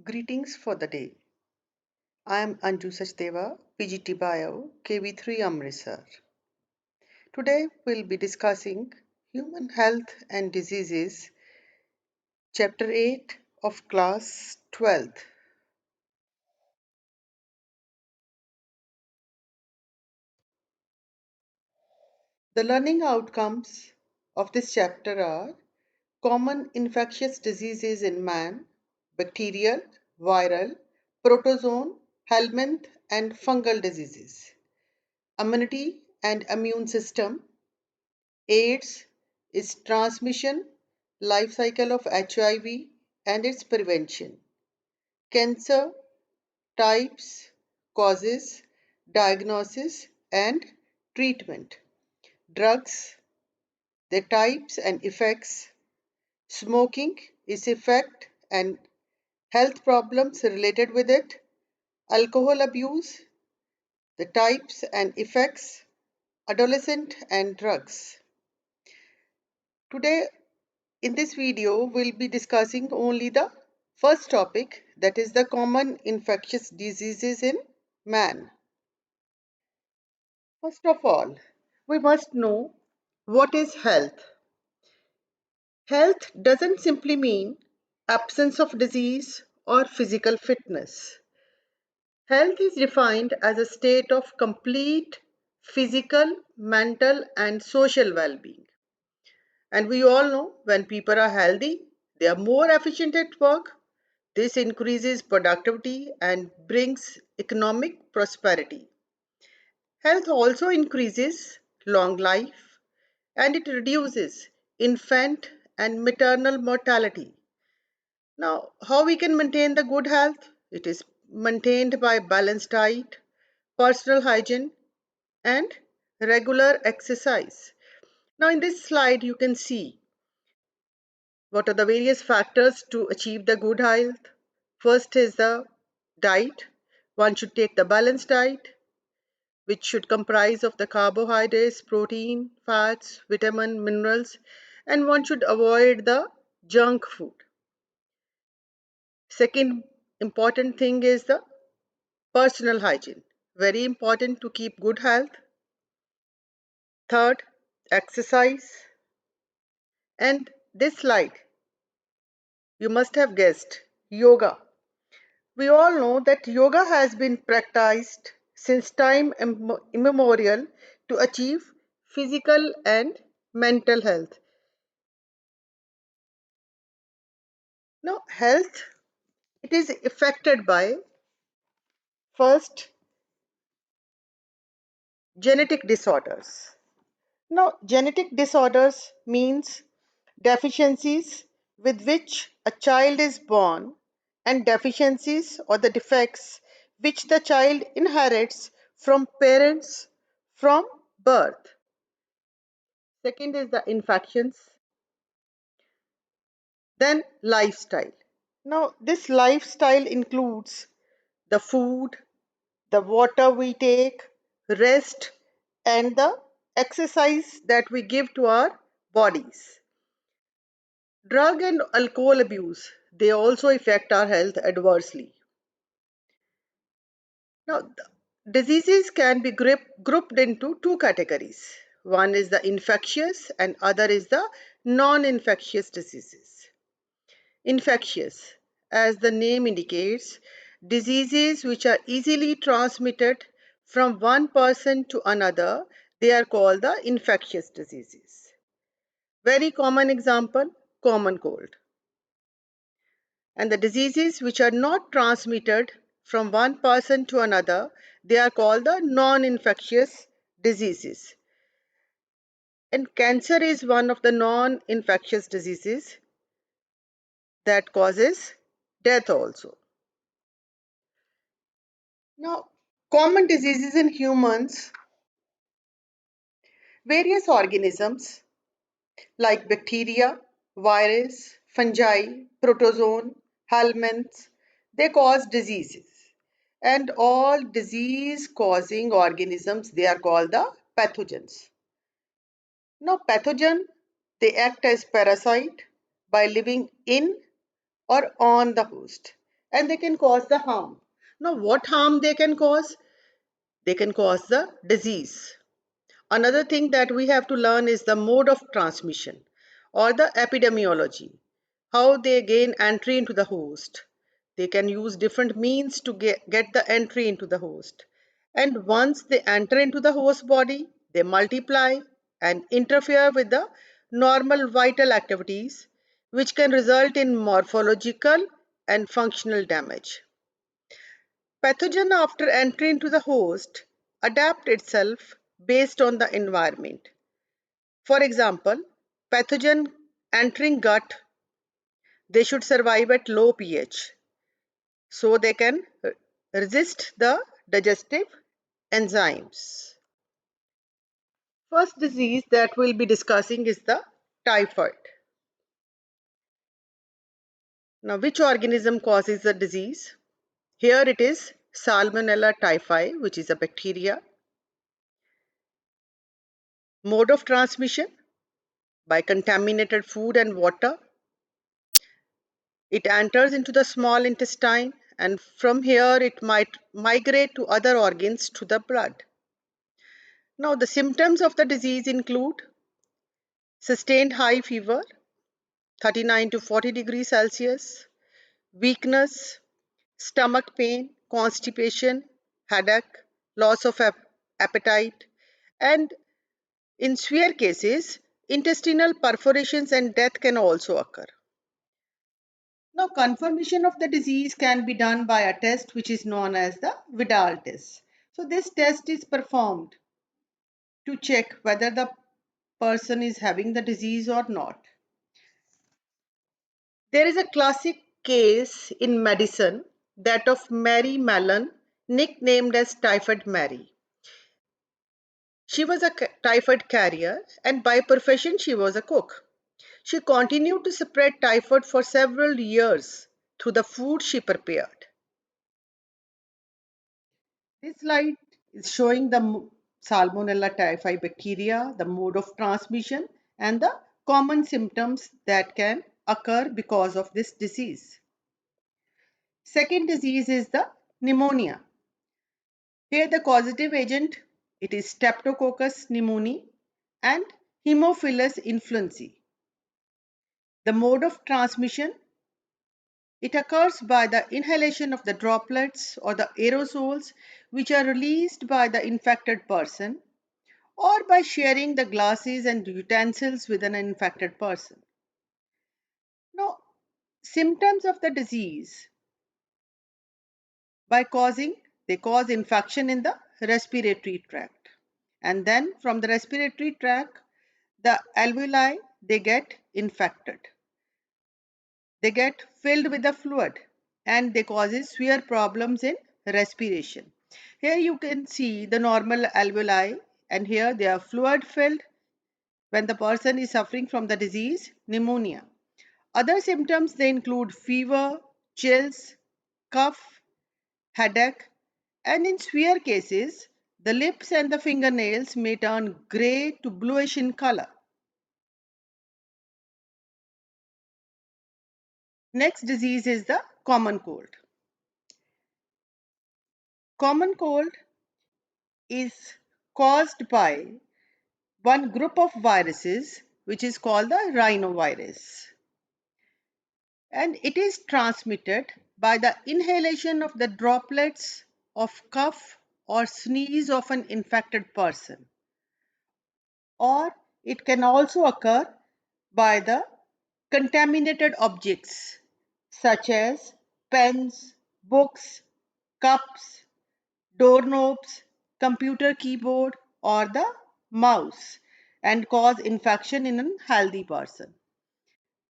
Greetings for the day. I am Anju Sachdeva, PGT Bio, KV3 Amritsar. Today we'll be discussing Human Health and Diseases, Chapter 8 of Class 12th. The learning outcomes of this chapter are common infectious diseases in man, bacterial, viral, protozoan, helminth, and fungal diseases, immunity and immune system, AIDS is transmission, life cycle of HIV and its prevention. Cancer types, causes, diagnosis and treatment. Drugs, their types and effects. Smoking, its effect and health problems related with it. Alcohol abuse, the types and effects. Adolescent and drugs. Today in this video, we'll be discussing only the first topic, that is the common infectious diseases in man. First of all, we must know what is health. Health doesn't simply mean absence of disease or physical fitness. Health is defined as a state of complete physical, mental, and social well being. And we all know when people are healthy, they are more efficient at work. This increases productivity and brings economic prosperity. Health also increases long life and it reduces infant and maternal mortality. Now, how we can maintain the good health? It is maintained by balanced diet, personal hygiene, and regular exercise. Now, in this slide, you can see what are the various factors to achieve the good health. First is the diet. One should take the balanced diet, which should comprise of the carbohydrates, protein, fats, vitamin, minerals, and one should avoid the junk food. Second important thing is the personal hygiene. Very important to keep good health. Third, exercise. And this slide, you must have guessed, yoga. We all know that yoga has been practiced since time immemorial to achieve physical and mental health. Now, health, it is affected by first genetic disorders. Now, genetic disorders means deficiencies with which a child is born and deficiencies or the defects which the child inherits from parents from birth. Second is the infections, then lifestyle. Now, this lifestyle includes the food, the water we take, rest, and the exercise that we give to our bodies. Drug and alcohol abuse, they also affect our health adversely. Now, diseases can be grouped into two categories. One is the infectious and other is the non-infectious diseases. Infectious, as the name indicates, diseases which are easily transmitted from one person to another, they are called the infectious diseases. Very common example, common cold. And the diseases which are not transmitted from one person to another, they are called the non-infectious diseases. And cancer is one of the non-infectious diseases that causes death also. Now, common diseases in humans, various organisms like bacteria, virus, fungi, protozoan, helminths, they cause diseases. And all disease causing organisms, they are called the pathogens. Now, pathogen, they act as parasite by living in or on the host. and they can cause the harm. Now, what harm they can cause? They can cause the disease. Another thing that we have to learn is the mode of transmission or the epidemiology, how they gain entry into the host. They can use different means to get the entry into the host. And once they enter into the host body, they multiply and interfere with the normal vital activities, which can result in morphological and functional damage. Pathogen after entry into the host adapt itself based on the environment. For example, pathogen entering gut, they should survive at low pH so they can resist the digestive enzymes. First disease that we'll be discussing is the typhoid. Now, which organism causes the disease? Here it is Salmonella typhi, which is a bacteria. Mode of transmission by contaminated food and water. It enters into the small intestine, and from here it might migrate to other organs through the blood. Now, the symptoms of the disease include sustained high fever, 39 to 40 degrees Celsius, weakness, stomach pain, constipation, headache, loss of appetite, and in severe cases, intestinal perforations and death can also occur. Now, confirmation of the disease can be done by a test which is known as the Vidal test. So, this test is performed to check whether the person is having the disease or not. There is a classic case in medicine, that of Mary Mallon, nicknamed as Typhoid Mary. She was a typhoid carrier and by profession she was a cook. She continued to spread typhoid for several years through the food she prepared. This slide is showing the Salmonella typhi bacteria, the mode of transmission, and the common symptoms that can occur because of this disease. Second disease is the pneumonia. Here the causative agent, it is Streptococcus pneumoniae and Haemophilus influenzae. The mode of transmission, it occurs by the inhalation of the droplets or the aerosols which are released by the infected person or by sharing the glasses and utensils with an infected person. Now, symptoms of the disease they cause infection in the respiratory tract. And then from the respiratory tract, the alveoli, they get infected. They get filled with the fluid and they causes severe problems in respiration. Here you can see the normal alveoli and here they are fluid filled when the person is suffering from the disease pneumonia. Other symptoms they include fever, chills, cough, headache, and in severe cases, the lips and the fingernails may turn grey to bluish in color. Next disease is the common cold. Common cold is caused by one group of viruses which is called the rhinovirus, and it is transmitted by the inhalation of the droplets of cough or sneeze of an infected person, or it can also occur by the contaminated objects such as pens, books, cups, doorknobs, computer keyboard, or the mouse and cause infection in a healthy person.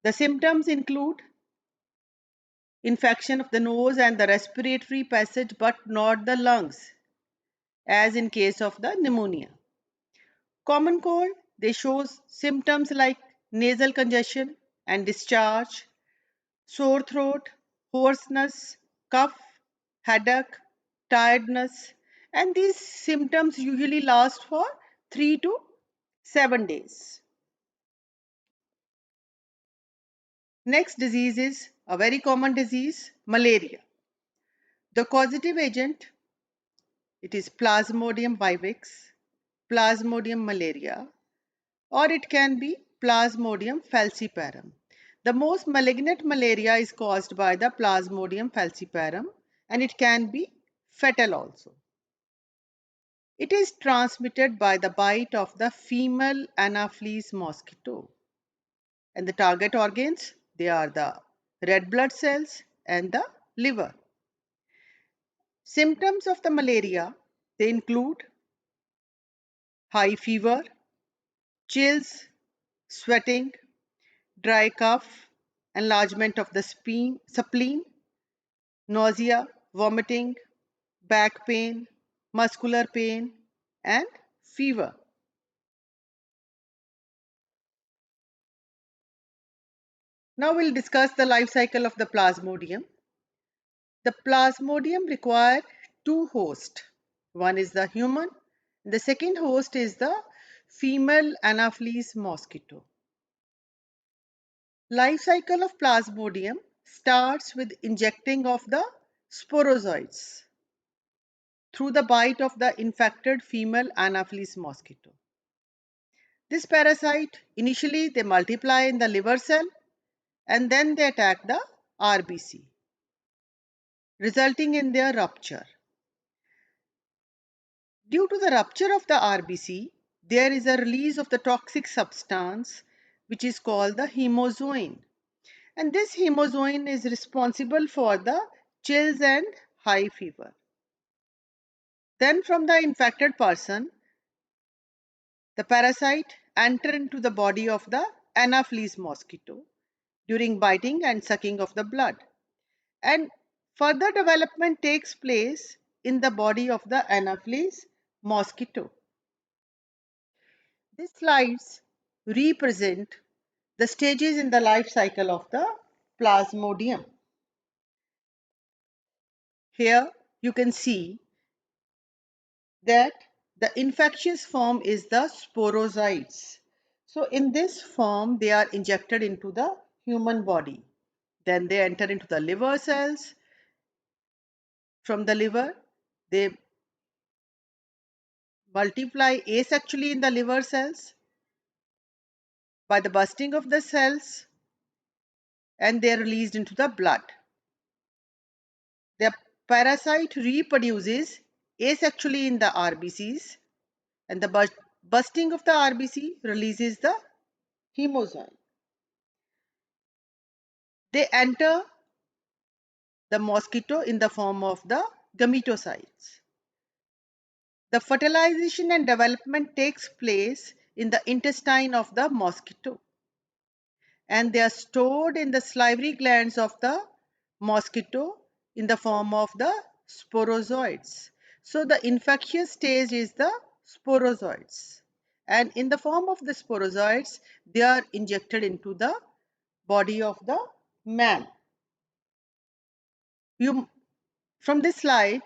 The symptoms include infection of the nose and the respiratory passage but not the lungs, as in case of the pneumonia. Common cold, they shows symptoms like nasal congestion and discharge, sore throat, hoarseness, cough, headache, tiredness, and these symptoms usually last for 3 to 7 days. Next disease is a very common disease, malaria. The causative agent, it is Plasmodium vivax, Plasmodium malaria, or it can be Plasmodium falciparum. The most malignant malaria is caused by the Plasmodium falciparum, and it can be fatal also. It is transmitted by the bite of the female Anopheles mosquito. And the target organs, they are the red blood cells and the liver. Symptoms of the malaria, they include high fever, chills, sweating, dry cough, enlargement of the spleen, nausea, vomiting, back pain, muscular pain, and fever. Now we'll discuss the life cycle of the Plasmodium. The Plasmodium require two hosts. One is the human, the second host is the female Anopheles mosquito. Life cycle of Plasmodium starts with injecting of the sporozoites through the bite of the infected female Anopheles mosquito. This parasite, initially they multiply in the liver cell and then they attack the RBC, resulting in their rupture. Due to the rupture of the RBC, there is a release of the toxic substance which is called the hemozoin. And this hemozoin is responsible for the chills and high fever. Then from the infected person, the parasite enter into the body of the Anopheles mosquito during biting and sucking of the blood. And further development takes place in the body of the Anopheles mosquito. These slides represent the stages in the life cycle of the Plasmodium. Here you can see that the infectious form is the sporozoites. So in this form, they are injected into the human body. Then they enter into the liver cells. From the liver, they multiply asexually in the liver cells by the bursting of the cells, and they are released into the blood. The parasite reproduces asexually in the RBCs, and the bursting of the RBC releases the hemozoin. They enter the mosquito in the form of the gametocytes. The fertilization and development takes place in the intestine of the mosquito, and they are stored in the salivary glands of the mosquito in the form of the sporozoites. So the infectious stage is the sporozoites, and in the form of the sporozoites, they are injected into the body of the man. From this slide,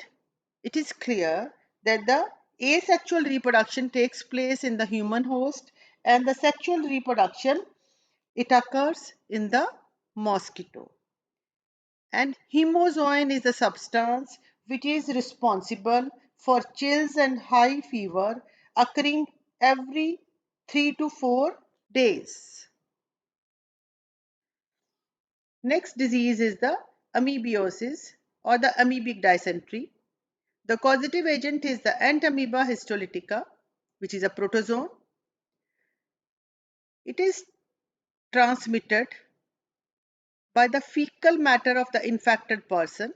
it is clear that the asexual reproduction takes place in the human host, and the sexual reproduction, it occurs in the mosquito. And hemozoin is the substance which is responsible for chills and high fever occurring every 3 to 4 days. Next disease is the amebiosis or the amoebic dysentery. The causative agent is the Entamoeba histolytica, which is a protozoan. It is transmitted by the fecal matter of the infected person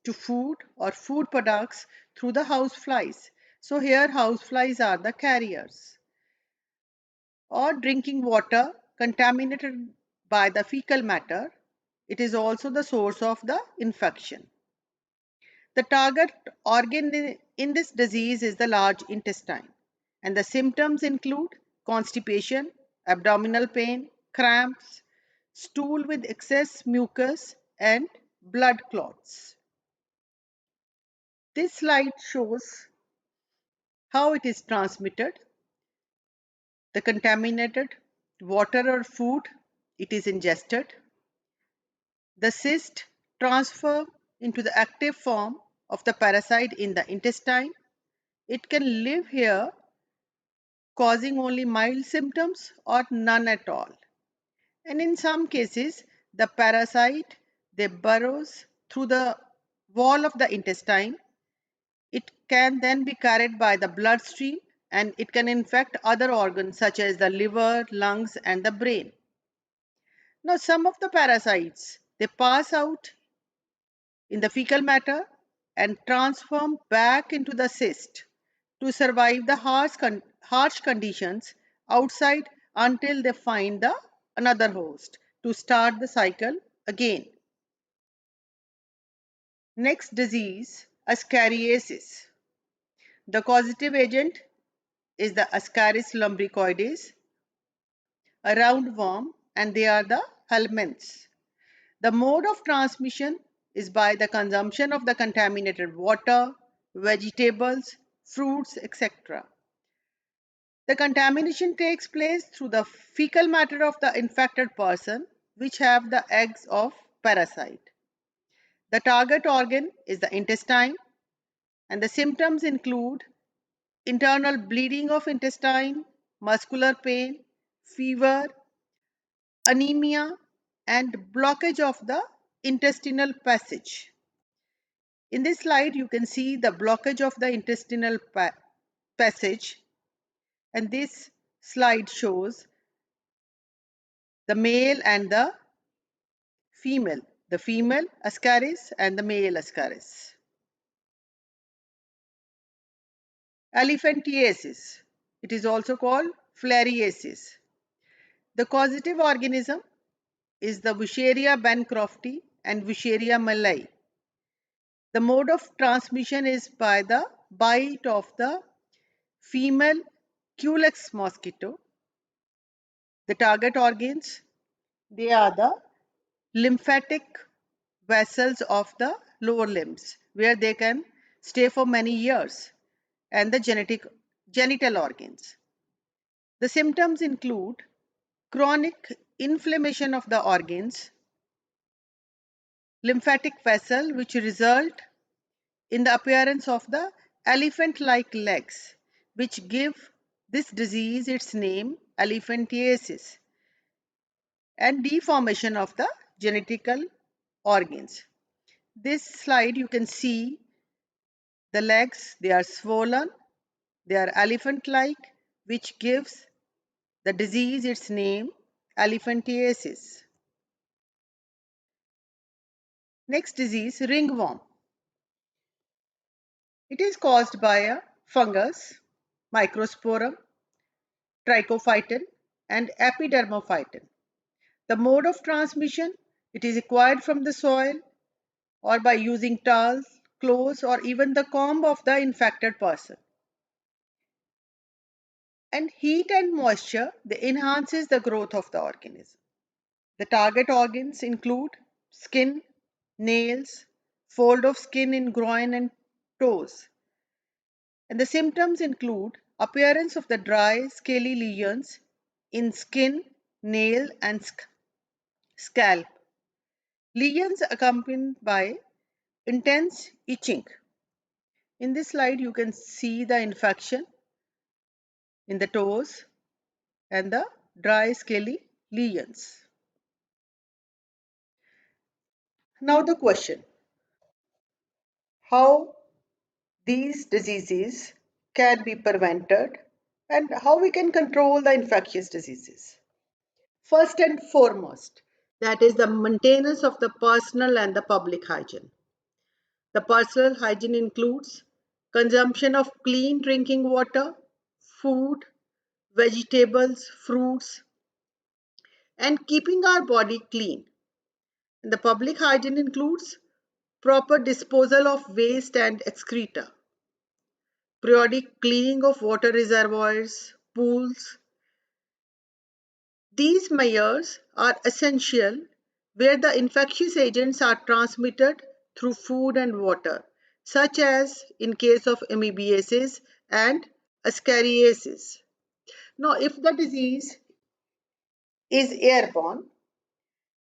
to food or food products through the house flies. So here house flies are the carriers. Or drinking water contaminated by the fecal matter. It is also the source of the infection. The target organ in this disease is the large intestine, and the symptoms include constipation, abdominal pain, cramps, stool with excess mucus, and blood clots. This slide shows how it is transmitted. The contaminated water or food, it is ingested. The cyst transfer into the active form of the parasite in the intestine. It can live here, causing only mild symptoms or none at all. And in some cases, the parasite they burrows through the wall of the intestine. It can then be carried by the bloodstream and it can infect other organs such as the liver, lungs, and the brain. Now, some of the parasites they pass out in the fecal matter and transform back into the cyst to survive the harsh conditions outside until they find another host to start the cycle again. Next disease, Ascariasis. The causative agent is the Ascaris lumbricoides, a roundworm, and they are the helminths. The mode of transmission is by the consumption of the contaminated water, vegetables, fruits, etc. The contamination takes place through the fecal matter of the infected person, which have the eggs of parasite. The target organ is the intestine, and the symptoms include internal bleeding of intestine, muscular pain, fever, anemia, and blockage of the intestinal passage. In this slide, you can see the blockage of the intestinal passage, and this slide shows the male and the female Ascaris and the male Ascaris. Elephantiasis. It is also called filariasis. The causative organism is the Wucheria bancrofti and Wucheria malai. The mode of transmission is by the bite of the female Culex mosquito. The target organs, they are the lymphatic vessels of the lower limbs where they can stay for many years, and the genital organs. The symptoms include chronic inflammation of the organs, lymphatic vessel which result in the appearance of the elephant-like legs, which give this disease its name elephantiasis, and deformation of the genital organs. This slide you can see the legs, they are swollen, they are elephant-like, which gives the disease its name elephantiasis. Next disease, ringworm. It is caused by a fungus, Microsporum, Trichophyton, and Epidermophyton. The mode of transmission, it is acquired from the soil or by using towels, clothes, or even the comb of the infected person. And heat and moisture, they enhances the growth of the organism. The target organs include skin, nails, fold of skin in groin and toes. And the symptoms include appearance of the dry, scaly lesions in skin, nail, and scalp. Lesions accompanied by intense itching. In this slide, you can see the infection in the toes and the dry, scaly lesions. Now the question, how these diseases can be prevented and how we can control the infectious diseases. First and foremost, that is the maintenance of the personal and the public hygiene. The personal hygiene includes consumption of clean drinking water, food, vegetables, fruits, and keeping our body clean. And the public hygiene includes proper disposal of waste and excreta, periodic cleaning of water reservoirs, pools. These measures are essential where the infectious agents are transmitted through food and water, such as in case of amoebiasis and ascariasis. Now, if the disease is airborne,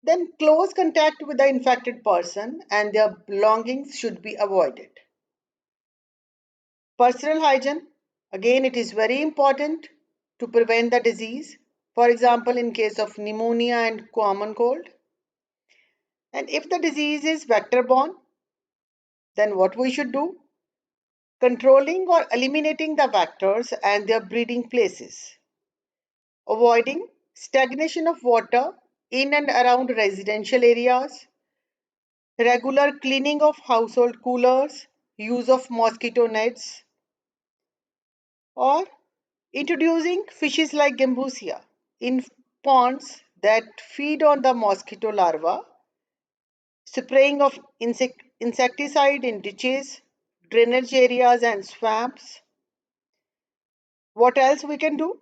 then close contact with the infected person and their belongings should be avoided. Personal hygiene, again, it is very important to prevent the disease. For example, in case of pneumonia and common cold. And if the disease is vector borne, then what we should do? Controlling or eliminating the vectors and their breeding places. Avoiding stagnation of water in and around residential areas. Regular cleaning of household coolers. Use of mosquito nets. Or introducing fishes like Gambusia in ponds that feed on the mosquito larva, spraying of insecticide in ditches, drainage areas, and swamps. What else we can do?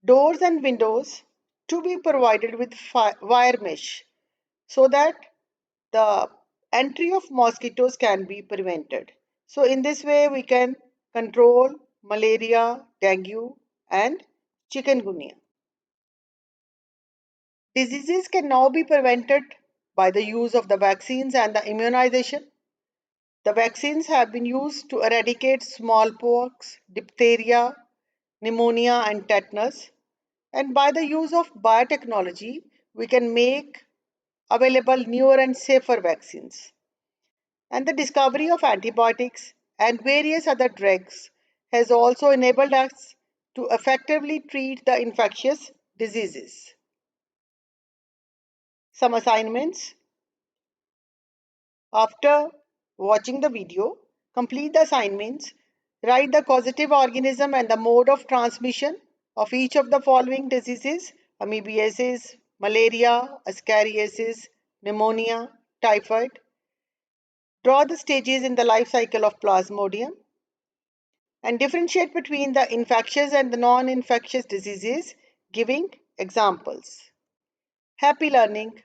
Doors and windows to be provided with wire mesh so that the entry of mosquitoes can be prevented. So, in this way, we can control malaria, dengue, and chikungunya. Diseases can now be prevented by the use of the vaccines and the immunization. The vaccines have been used to eradicate smallpox, diphtheria, pneumonia, and tetanus. And by the use of biotechnology, we can make available newer and safer vaccines. And the discovery of antibiotics and various other drugs has also enabled us to effectively treat the infectious diseases. Some assignments. After watching the video, complete the assignments, write the causative organism and the mode of transmission of each of the following diseases: amoebiasis, malaria, ascariasis, pneumonia, typhoid. Draw the stages in the life cycle of Plasmodium and differentiate between the infectious and the non infectious diseases, giving examples. Happy learning!